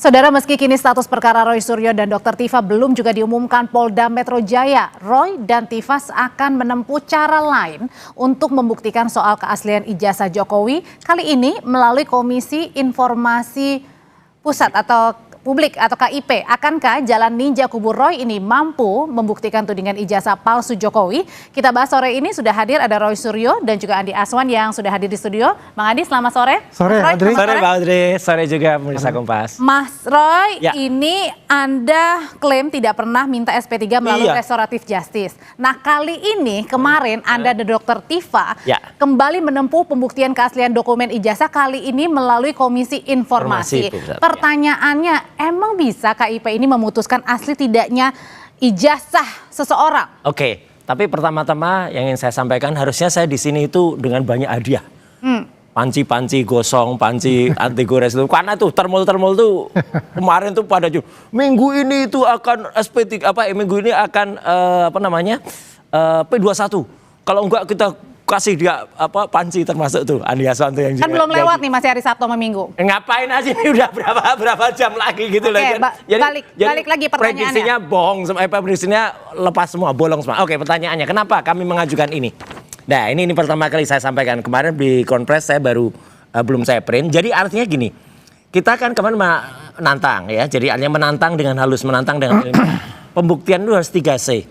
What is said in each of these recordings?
Saudara, meski kini status perkara Roy Suryo dan Dr. Tifa belum juga diumumkan Polda Metro Jaya, Roy dan Tifa akan menempuh cara lain untuk membuktikan soal keaslian ijazah Jokowi, kali ini melalui Komisi Informasi Pusat atau Publik atau KIP. Akankah jalan ninja kubu Roy ini mampu membuktikan tudingan ijazah palsu Jokowi? Kita bahas sore ini, sudah hadir ada Roy Suryo dan juga Andi Aswan yang sudah hadir di studio. Bang Andi, selamat sore. Sore, Audrey. Sore, Pak Audrey. Sore juga pemirsa Kompas. Mas Roy, Ya. ini Anda klaim tidak pernah minta SP3 melalui restoratif justice. Nah, kali ini kemarin Anda dan Dr. Tifa kembali menempuh pembuktian keaslian dokumen ijazah, kali ini melalui Komisi Informasi. Pertanyaannya, emang bisa KIP ini memutuskan asli tidaknya ijazah seseorang? Oke, tapi pertama-tama yang ingin saya sampaikan, harusnya saya di sini itu dengan banyak hadiah. Panci-panci gosong, panci anti gores itu. Karena tuh termol-termol tuh kemarin tuh pada minggu ini itu akan SP3 minggu ini akan P21. Kalau enggak kita kasih dia panci termasuk tuh Andi Aswan tuh yang kan belum lewat nih, masih hari Sabtu sama Minggu. Ngapain aja ini udah berapa jam lagi gitu loh. Balik lagi pertanyaannya. Prediksinya bohong, prediksinya lepas semua, bolong semua. Oke, pertanyaannya kenapa kami mengajukan ini? Nah, ini pertama kali saya sampaikan. Kemarin di konpres saya baru belum saya print. Jadi artinya gini, kita kan kemarin menantang ya. Jadi artinya menantang dengan halus, menantang dengan pembuktian itu harus 3C.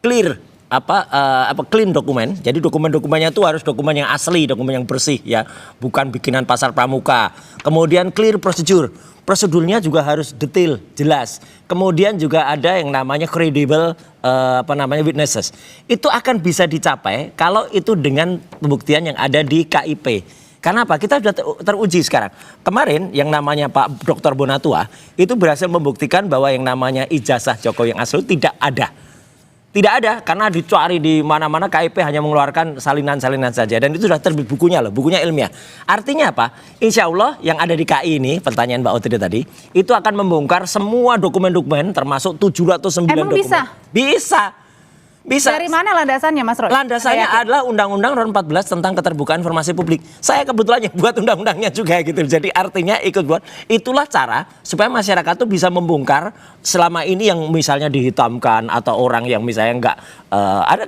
Clear. Clean dokumen. Jadi dokumen-dokumennya itu harus dokumen yang asli, dokumen yang bersih ya, bukan bikinan pasar pramuka. Kemudian clear prosedur. Prosedurnya juga harus detail, jelas. Kemudian juga ada yang namanya credible witnesses. Itu akan bisa dicapai kalau itu dengan pembuktian yang ada di KIP. Karena apa? Kita sudah teruji sekarang. Kemarin yang namanya Pak Dr. Bonatua itu berhasil membuktikan bahwa yang namanya ijazah Jokowi yang asli tidak ada. Tidak ada, karena dicari di mana-mana KIP hanya mengeluarkan salinan-salinan saja. Dan itu sudah terbit bukunya loh, bukunya ilmiah. Artinya apa? Insya Allah yang ada di KI ini, pertanyaan Mbak Audrey tadi, itu akan membongkar semua dokumen-dokumen termasuk 709 Emang dokumen. Bisa? Bisa. Dari mana landasannya, Mas Roy? Landasannya adalah Undang-Undang Nomor 14 tentang Keterbukaan Informasi Publik. Saya kebetulan yang buat undang-undangnya juga gitu. Jadi artinya ikut buat. Itulah cara supaya masyarakat tuh bisa membongkar selama ini yang misalnya dihitamkan atau orang yang misalnya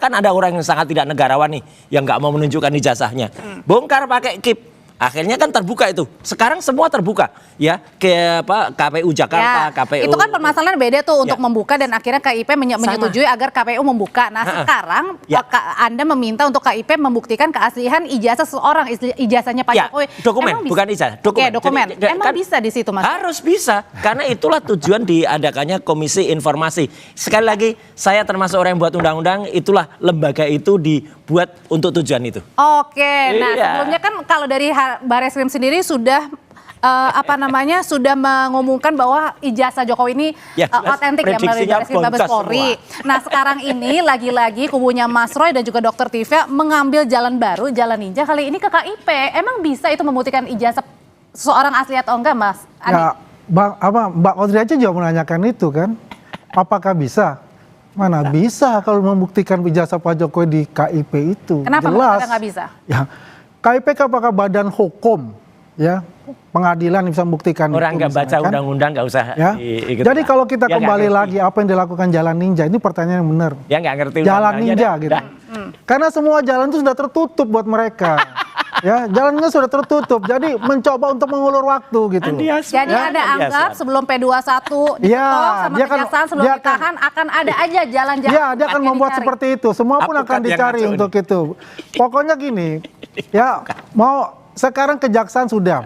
ada orang yang sangat tidak negarawan nih yang nggak mau menunjukkan ijazahnya. Bongkar pakai KIP. Akhirnya kan terbuka itu. Sekarang semua terbuka ya, ke KPU Jakarta, KPU. Itu kan permasalahan beda tuh untuk membuka dan akhirnya KIP menyetujui agar KPU membuka. Nah, sekarang Anda meminta untuk KIP membuktikan keaslian ijazah seseorang, ijazahnya Pak Jokowi. Dokumen, bukan ijazah, dokumen. Dokumen. Jadi, emang kan, bisa di situ, Mas? Harus bisa, karena itulah tujuan diadakannya Komisi Informasi. Sekali lagi, saya termasuk orang yang buat undang-undang, itulah lembaga itu dibuat untuk tujuan itu. Oke, nah sebelumnya kan kalau dari Barreskrim sendiri sudah sudah mengumumkan bahwa ijazah Jokowi ini otentik ya melalui Barreskrim Mabes Polri. Nah, sekarang ini lagi-lagi kubunya Mas Roy dan juga Dr. Tifa mengambil jalan baru, jalan ninja kali ini ke KIP. Emang bisa itu membuktikan ijazah seorang asli atau enggak, Mas? Ya, Mbak Audrey aja juga menanyakan itu kan. Apakah bisa? Mana bisa kalau membuktikan ijazah Pak Jokowi di KIP itu? Kenapa nggak bisa? Ya, KIP apakah badan hukum ya, pengadilan bisa membuktikan orang nggak baca undang-undang nggak usah ya. Jadi kalau kita kembali lagi apa yang dilakukan jalan ninja, ini pertanyaan yang benar. Ya nggak ngerti jalan ninja gitu. Karena semua jalan itu sudah tertutup buat mereka. Ya, jalannya sudah tertutup. Jadi mencoba untuk mengulur waktu gitu. Jadi Anda anggap sebelum P21 diketok sama kejaksaan sebelum ditahan akan ada aja jalan-jalan. Iya, dia akan membuat seperti itu. Semua pun akan dicari untuk itu. Pokoknya gini, ya mau sekarang kejaksaan sudah,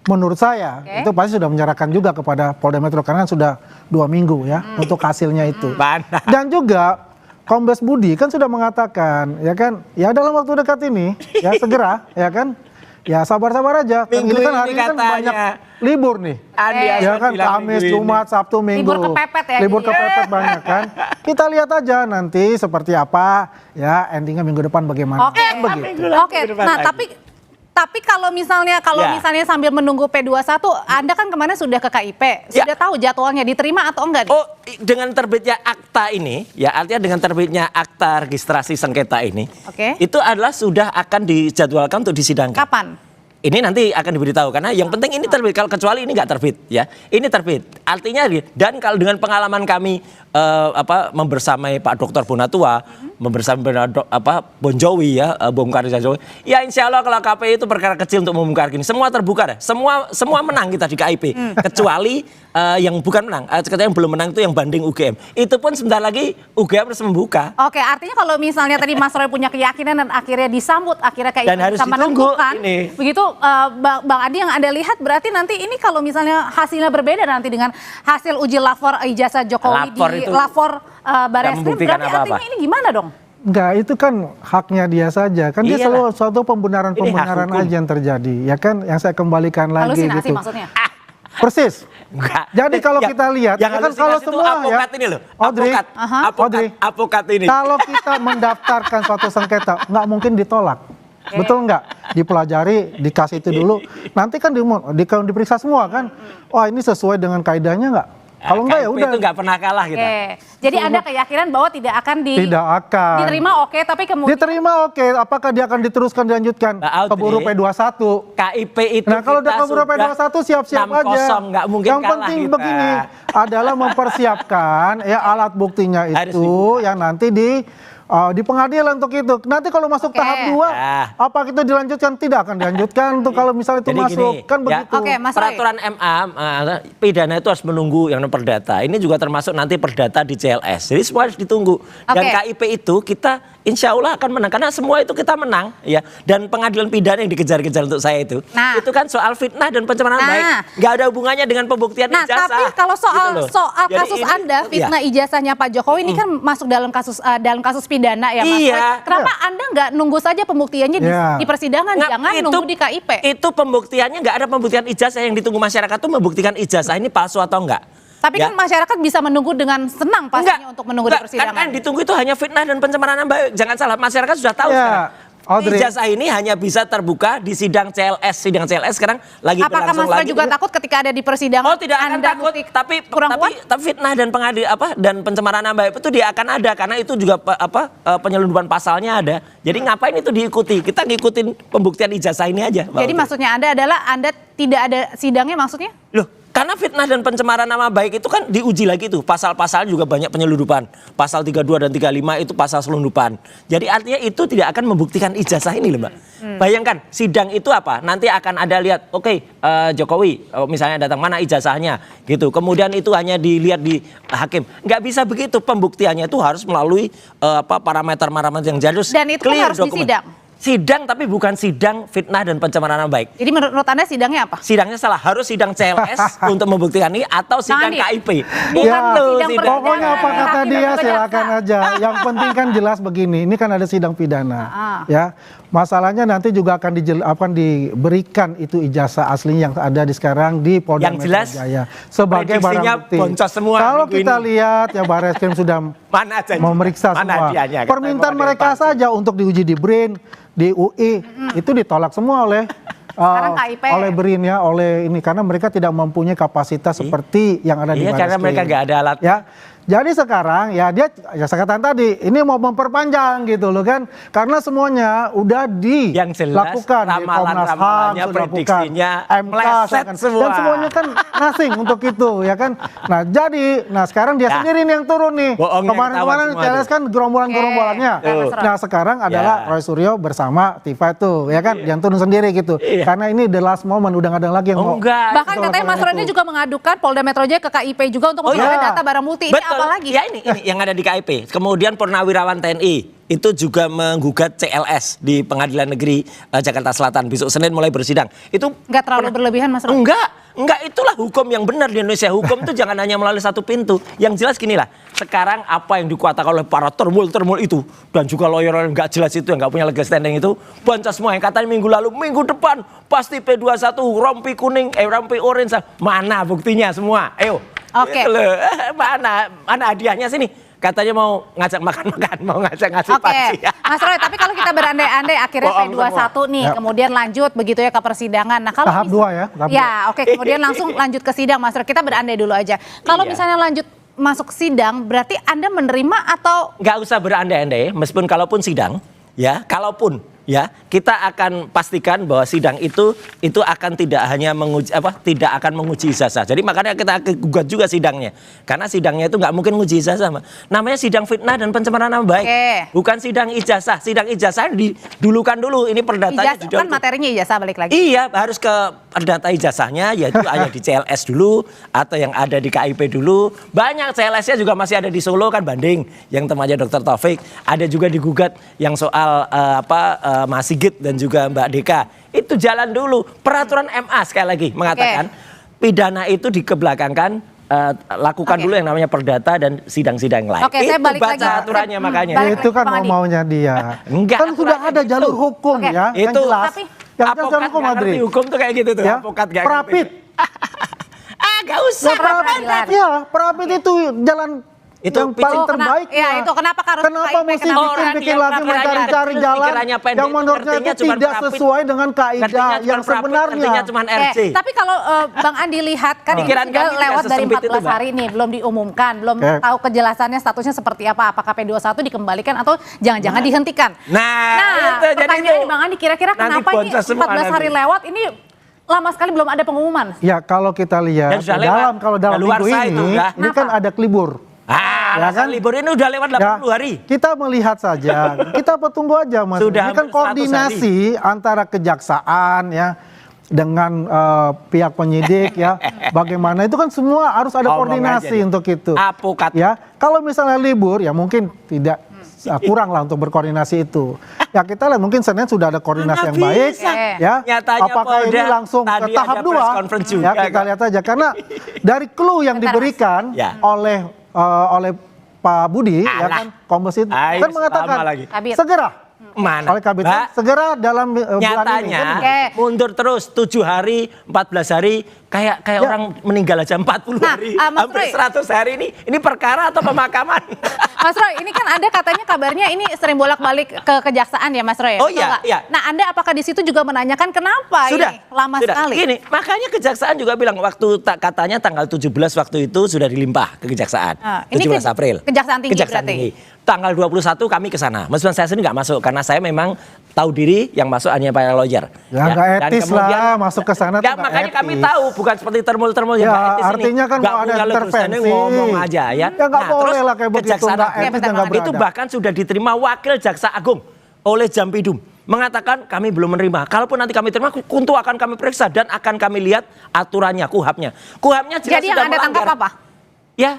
menurut saya itu pasti sudah menyerahkan juga kepada Polda Metro karena sudah 2 minggu ya untuk hasilnya itu. Dan juga Kombes Budi kan sudah mengatakan ya kan, ya dalam waktu dekat ini ya segera ya kan, ya sabar-sabar aja. Minggu ini kan hari ini kan banyak libur nih. Ya kan, Kamis, Jumat, Sabtu, Minggu. Libur kepepet ya. Libur kepepet banyak kan. Kita lihat aja nanti seperti apa ya endingnya minggu depan bagaimana. Oke. Nah tapi kalau misalnya sambil menunggu P21, Anda kan kemarin sudah ke KIP, sudah tahu jadwalnya diterima atau enggak? Oh, dengan terbitnya akta ini, ya artinya dengan terbitnya akta registrasi sengketa ini, itu adalah sudah akan dijadwalkan untuk disidangkan. Kapan? Ini nanti akan diberitahu karena yang penting ini terbit. Kalau kecuali ini nggak terbit, ya, ini terbit. Artinya dan kalau dengan pengalaman kami membersamai Pak Dr. Bonatua, membersamai Bon Jovi ya, bongkar Jokowi. Ya insya Allah kalau KPI itu perkara kecil untuk membongkar gini. Semua terbuka deh. Semua menang kita di KIP. Kecuali yang bukan menang. Katanya yang belum menang itu yang banding UGM. Itu pun sebentar lagi UGM harus membuka. Oke, artinya kalau misalnya tadi Mas Roy punya keyakinan dan akhirnya disambut, akhirnya kayak bisa menentukan. Begitu Bang Adi yang Anda lihat berarti nanti ini kalau misalnya hasilnya berbeda nanti dengan hasil uji lapor ijazah Jokowi di lapor Barreskrim, berarti artinya ini gimana dong? Enggak, itu kan haknya dia saja. Kan dia selalu suatu pembenaran aja yang terjadi. Ya kan, yang saya kembalikan lagi halusinasi gitu. Maksudnya? Persis. Enggak. Jadi kalau kita lihat, yang kan kalau semua apokat ya, ini loh. Apokat ini. Kalau kita mendaftarkan suatu sengketa, nggak mungkin ditolak. Betul nggak? Dipelajari, dikasih itu dulu. Nanti kan diperiksa semua kan. Wah ini sesuai dengan kaidahnya nggak? Kalau enggak ya udah. Itu nggak pernah kalah kita. Jadi Anda keyakinan bahwa tidak akan diterima tapi kemudian diterima apakah dia akan diteruskan dilanjutkan keburu P21? KIP itu. Nah kalau udah keburu P21 siap-siap aja. Nggak mungkin yang penting kita. Begini adalah mempersiapkan ya alat buktinya itu yang nanti di pengadilan untuk itu. Nanti kalau masuk tahap 2, apa kita dilanjutkan? Tidak akan dilanjutkan untuk kalau misalnya itu masuk. Kan begitu. Peraturan MA, pidana itu harus menunggu yang perdata. Ini juga termasuk nanti perdata di CLS. Jadi semua harus ditunggu. Dan KIP itu kita insya Allah akan menang. Karena semua itu kita menang. Ya. Dan pengadilan pidana yang dikejar-kejar untuk saya itu. Itu kan soal fitnah dan pencemaran baik. Nggak ada hubungannya dengan pembuktian ijazah. Tapi kalau soal kasus Anda, fitnah ijazahnya Pak Jokowi ini kan masuk dalam kasus pidana ya Mas Roy. Kenapa Anda nggak nunggu saja pembuktiannya di persidangan, jangan nunggu di KIP? Itu pembuktiannya nggak ada pembuktian ijazah, yang ditunggu masyarakat tuh membuktikan ijazah ini palsu atau enggak. Tapi kan masyarakat bisa menunggu dengan senang pastinya untuk menunggu di persidangan. Kan ditunggu itu hanya fitnah dan pencemaran baik. Jangan salah, masyarakat sudah tahu sekarang. Ijazah ini hanya bisa terbuka di sidang CLS. Sidang CLS sekarang lagi berlangsung lagi. Apakah Mas Roy juga takut ketika ada di persidangan? Oh tidak akan takut, tapi fitnah dan dan pencemaran nama baik itu dia akan ada karena itu juga penyelundupan pasalnya ada. Jadi ngapain itu diikuti? Kita ngikutin pembuktian ijazah ini aja. Jadi maksudnya Anda adalah Anda tidak ada sidangnya maksudnya? Loh, karena fitnah dan pencemaran nama baik itu kan diuji lagi tuh. Pasal-pasal juga banyak penyelundupan. Pasal 32 dan 35 itu pasal selundupan. Jadi artinya itu tidak akan membuktikan ijazah ini loh Mbak. Bayangkan sidang itu apa? Nanti akan ada lihat, Jokowi misalnya datang, mana ijazahnya gitu. Kemudian itu hanya dilihat di hakim. Nggak bisa begitu, pembuktiannya itu harus melalui parameter-parameter yang jelas. Dan itu kan harus di sidang. Sidang tapi bukan sidang fitnah dan pencemaran nama baik. Jadi menurut Anda sidangnya apa? Sidangnya salah, harus sidang CLS untuk membuktikan ini atau sidang KIP. Bukan pokoknya apa kata dia silakan aja. Yang penting kan jelas begini, ini kan ada sidang pidana. Ya. Masalahnya nanti juga akan diberikan itu ijazah asli yang ada di sekarang di Polda Metro Jaya sebagai barang bukti. Kalau kita lihat ya Barreskrim sudah memeriksa semua. Permintaan mereka saja untuk diuji di BRIN, di UI itu ditolak semua oleh BRIN ya, oleh ini karena mereka tidak mempunyai kapasitas seperti yang ada di Barreskrim. Karena mereka nggak ada alat. Ya. Jadi sekarang ya dia saya katakan tadi ini mau memperpanjang gitu loh kan karena semuanya udah dilakukan di Komnas HAM, prediksinya, MK dan semuanya kan asing untuk itu ya kan. Nah sekarang dia sendiri nih yang turun nih. Kemarin CLS kan gerombolan-gerombolannya. Nah sekarang adalah Roy Suryo bersama Tifa itu ya kan yang turun sendiri gitu. Karena ini the last moment udah nggak ada lagi yang mau. Bahkan katanya Mas Roy juga mengadukan Polda Metro Jaya ke KIP juga untuk memperoleh data barang bukti. Ini apalagi? Ya ini yang ada di KIP. Kemudian Purnawirawan TNI itu juga menggugat CLS di Pengadilan Negeri Jakarta Selatan. Besok Senin mulai bersidang. Itu nggak terlalu berlebihan Mas Roy? Enggak, itulah hukum yang benar di Indonesia. Hukum itu jangan hanya melalui satu pintu. Yang jelas gini lah, sekarang apa yang dikuatakan oleh para termul itu, dan juga lawyer yang nggak jelas itu, yang nggak punya legal standing itu, boncos semua. Yang katanya minggu lalu, minggu depan, pasti P21, rompi kuning, rompi orange. Mana buktinya semua? Ayo. Oke. Mana hadiahnya sini? Katanya mau ngajak makan-makan, mau ngajak ngasih panci. Mas Roy, tapi kalau kita berandai-andai akhirnya P21 nih, kemudian lanjut begitu ya ke persidangan. Nah, kalau tahap 2 ya. Kemudian langsung lanjut ke sidang, Mas Roy. Kita berandai dulu aja. Kalau misalnya lanjut masuk sidang, berarti Anda menerima atau? Nggak usah berandai-andai, meskipun kalaupun sidang, ya, kalaupun ya, kita akan pastikan bahwa sidang itu akan tidak hanya tidak akan menguji ijazah. Jadi makanya kita gugat juga sidangnya. Karena sidangnya itu nggak mungkin menguji ijazah, namanya sidang fitnah dan pencemaran nama baik. Bukan sidang ijazah. Sidang ijazah didulukan dulu. Ini perdatanya ijazah kan materinya ijazah balik lagi. Iya, harus ke perdata ijazahnya, yaitu ada di CLS dulu atau yang ada di KIP dulu. Banyak CLS-nya juga masih ada di Solo kan, banding yang temannya Dr. Taufik. Ada juga digugat yang soal Mas Sigit dan juga Mbak Deka. Itu jalan dulu. Peraturan MA sekali lagi mengatakan pidana itu dikebelakangkan, lakukan dulu yang namanya perdata dan sidang-sidang lain. Oke, saya balik baca lagi. aturannya makanya. Itu kan maunya dia. Enggak, Kan sudah ada jalur hukum ya, yang Itu jelas. Yang jelas Apokat hukum, nggak Adri. ngerti hukum tuh kayak gitu tuh. Ya, Apokat nggak Prapit. Gak usah. Ya, Prapit itu jalan Itu yang paling picu. terbaik. Ya, itu kenapa harus Kenapa KIP, mesti kenapa? bikin lagi mencari-cari jalan pikirannya pendek, yang menurutnya ngertinya itu cuman tidak Prapit. sesuai dengan kaidah Ngertinya yang cuman Prapit, sebenarnya. ngertinya cuman RC. Tapi kalau Bang Andi lihat kan ini Pikiran tinggal kami tidak lewat dari sesempit itu, 14 Mbak. hari nih, belum diumumkan, belum tahu kejelasannya statusnya seperti apa, apakah P21 dikembalikan atau jangan-jangan dihentikan. Nah, itu, jadi pertanyaannya itu. Bang Andi kira-kira Nanti kenapa ini boncos semua 14 hari nanti. lewat ini lama sekali belum ada pengumuman. Ya kalau kita lihat Dan sudah lewat. dalam Luar minggu sah itu, ini, udah. ini kan ada kelibur. Ya kan libur ini udah lewat 80 Ya, hari. kita melihat saja, kita tunggu aja Mas. Sudah Ini kan hampir 100 koordinasi antara kejaksaan ya dengan pihak penyidik ya. Bagaimana itu kan semua harus ada Ngomong koordinasi aja nih. untuk itu. Apokat. Ya, kalau misalnya libur ya mungkin tidak kurang lah untuk berkoordinasi itu. Ya kita lihat mungkin Senin sudah ada koordinasi yang baik. Ya, Nyatanya apakah ini Polda langsung ke tadi tahap ada 2? press conference juga, Ya kita kok. lihat aja karena dari clue yang diberikan Ya. oleh Pak Budi ya Alah. kan Kombes itu Ayo, kan mengatakan sama lagi. Kabit. segera Mana? oleh Kabit Mbak, segera dalam bulan ini. nyatanya Kan? Oke. mundur terus 7 hari, 14 hari, kayak Ya. orang meninggal aja 40 Nah, hari, Mas hampir Roy. 100 hari ini perkara atau pemakaman? Mas Roy, ini kan Anda katanya kabarnya ini sering bolak-balik ke kejaksaan ya Mas Roy? Oh Betul iya, nggak? iya. Nah Anda apakah di situ juga menanyakan kenapa Sudah, ini lama sudah. sekali? Gini, makanya kejaksaan juga bilang katanya tanggal 17 waktu itu sudah dilimpah ke kejaksaan. Ini 17 April. Kejaksaan Tinggi berarti? Tinggi. Tanggal 21 kami ke sana. Meskipun saya sendiri nggak masuk karena saya memang tahu diri yang masuk hanya para lawyer. Ya, nggak Dan etis lah, masuk ke sana tuh Ya, nggak makanya kami etis. tahu bukan seperti termul-termul yang Ya, nggak etis ini. artinya kan Nggak mau ada punya legal intervensi. standing, ngomong aja ya. Ya, nggak boleh terus lah kayak begitu, Kejaksaan nggak Agung etis dan nggak itu beradab. bahkan sudah diterima Wakil Jaksa Agung oleh Jampidum. Mengatakan kami belum menerima. Kalaupun nanti kami terima, tentu akan kami periksa dan akan kami lihat aturannya, kuhapnya. Kuhapnya jelas Jadi sudah yang Anda tangkap melanggar. apa? Ya,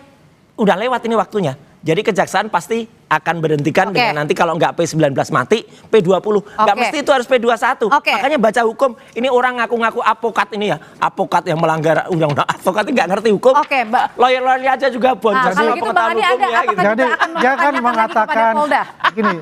udah lewat ini waktunya. Jadi kejaksaan pasti akan berhentikan Oke. dengan nanti kalau nggak P19 mati, P20. Nggak Oke. mesti itu harus P21. Oke. Makanya baca hukum, ini orang ngaku-ngaku apokat ini ya. Apokat yang melanggar undang-undang. Apokat ini nggak ngerti hukum. Oke, Mbak. Lawyer-lawyer aja juga boncos. Kalau sama gitu Bang pengetahuan Andi ada hukumnya, apakah gitu. Jadi juga akan dia kan mempertanyakan lagi kepada mengatakan Polda? gini,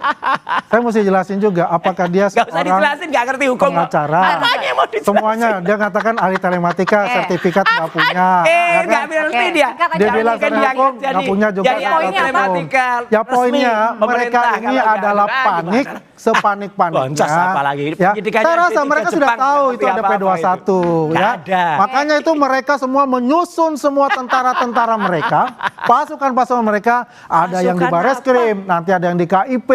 saya mesti jelasin juga apakah dia Nggak usah seorang dijelasin, nggak ngerti hukum. kok. pengacara. Apanya mau dijelasin? Semuanya dia katakan ahli telematika, sertifikat nggak punya. ya Nggak kan? ngerti Oke, dia. singkat aja. Dia bilang Kan sarjana dia hukum jadi- nggak punya juga. jadi sarjana poinnya apa? hukum. telematika Ya resmi poinnya mereka pemerintah, ini kalau nggak adalah ada, panik, gimana? sepanik-paniknya. Boncos apalagi. Ya, Penyidikannya saya rasa di mereka Jepang, sudah tahu nggak itu ngerti ada apa-apa P21 itu. ya. Nggak ada. Makanya itu mereka semua menyusun semua tentara-tentara mereka, pasukan-pasukan mereka, ada yang di Pasukan Bareskrim, nanti ada yang di KIP,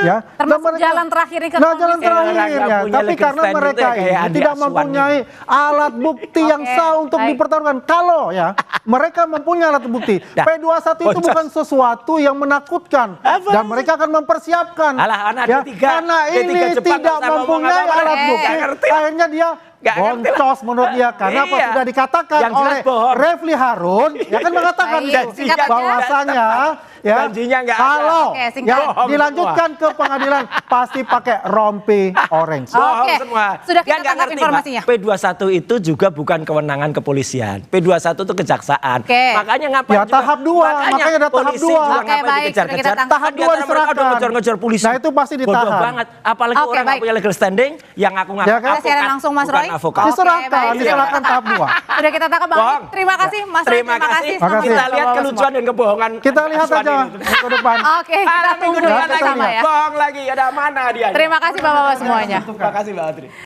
ya. Termasuk jalan terakhir ini ke Nah, jalan Komisi. terakhir Orang nggak ya. punya Tapi legal karena standing mereka itu kayak ini Andi tidak Aswan mempunyai alat bukti yang Oke, sah untuk baik. dipertaruhkan. Kalau ya mereka mempunyai alat bukti, Dah. P21 itu Boncos. bukan sesuatu yang menakutkan Apa? dan mereka akan mempersiapkan. Alah, anak ya, D3. karena D3 ini Jepang tidak nggak usah ngomong mempunyai apa-apa. alat bukti. Nggak ngerti. Akhirnya dia Nggak ngerti lah. boncos menurut dia karena apa Iya. sudah dikatakan Yang jelas oleh bohong. Refli Harun ya kan mengatakan Baik, itu, singkat aja. bahwasanya ya Janjinya nggak ada. kalau Oke, singkat. ya Bohong dilanjutkan ke pengadilan pasti pakai rompi orange. Bohong Oke, semua. sudah kita Dia nggak tangkap ngerti, informasinya. Mbak. P21 itu juga bukan kewenangan kepolisian. P21 itu kejaksaan. Oke. Makanya ngapain Ya, tahap dua. Makanya ada tahap polisi dua. juga Oke, ngapain baik, dikejar-kejar. sudah kita tangkap. Tahap Di dua antara mereka udah diserahkan. ngejar-ngejar polisi. Nah, itu pasti Bodoh ditahan. banget. Apalagi Oke, orang nggak baik. punya legal standing yang ngaku-ngaku Ya kan? Kita siaran langsung, Mas bukan Roy. avokat. Oke, Diserahkan, baik. diserahkan tahap dua. Sudah kita tangkap Bang. Bohong. Terima kasih Mas Roy. Terima kasih. Makasih. Kita Sama-sama. lihat kelucuan dan kebohongan. Kita lihat Aswan aja ini. minggu depan. Oke, kita Minggu tunggu depan kita lagi. sama ya. Bohong lagi. Ada mana dia? Terima kasih Bapak-Bapak semuanya. Terima kasih Mbak Adri.